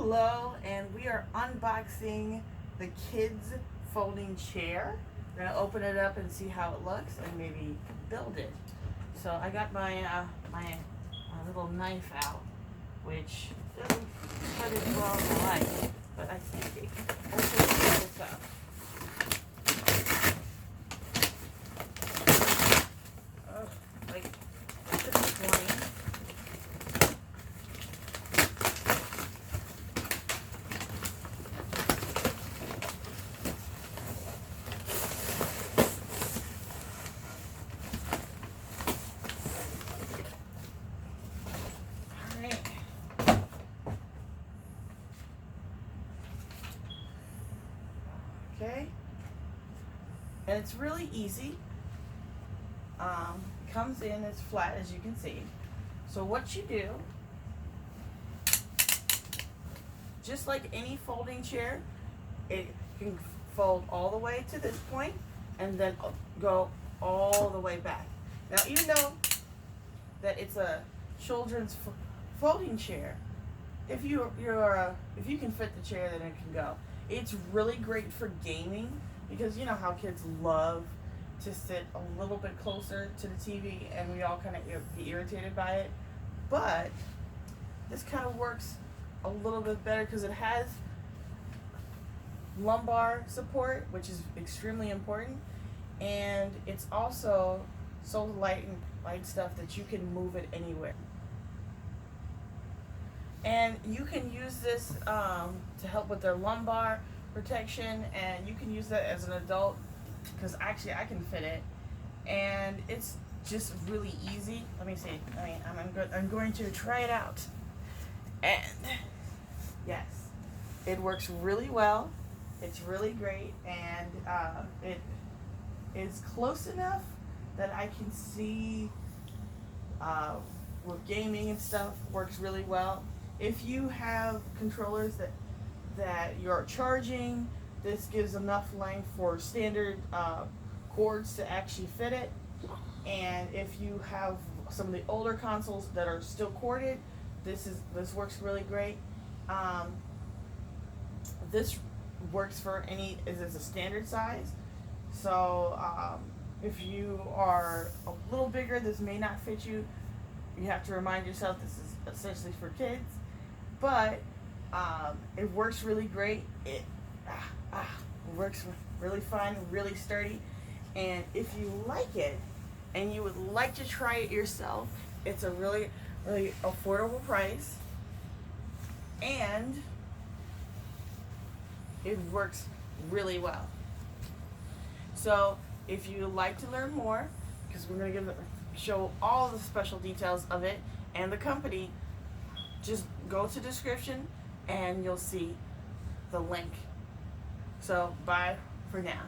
Hello, and we are unboxing the kids folding chair. We're gonna open it up and see how it looks and maybe build it. So I got my little knife out, which doesn't cut as well as I like, but I think it can open this up. Like at this point, okay, and it's really easy. Comes in as flat as you can see. So what you do, just like any folding chair, it can fold all the way to this point and then go all the way back. Now, even though that it's a children's folding chair, if you can fit the chair, then it can go. It's really great for gaming because you know how kids love to sit a little bit closer to the TV, and we all kind of get irritated by it. But this kind of works a little bit better because it has lumbar support, which is extremely important, and it's also so light stuff that you can move it anywhere. And you can use this to help with their lumbar protection, and you can use that as an adult because actually I can fit it, and it's just really easy. Let me see. I'm going to try it out, and yes, it works really well. It's really great, and it is close enough that I can see with gaming and stuff. Works really well. If you have controllers that you're charging, this gives enough length for standard cords to actually fit it. And if you have some of the older consoles that are still corded, this works really great. This works for any, it's a standard size. So if you are a little bigger, this may not fit you. You have to remind yourself this is essentially for kids. But it works really great. It works really fun, really sturdy. And if you like it and you would like to try it yourself, it's a really, really affordable price. And it works really well. So if you like to learn more, because we're going to show all the special details of it and the company, just go to description and you'll see the link. So bye for now.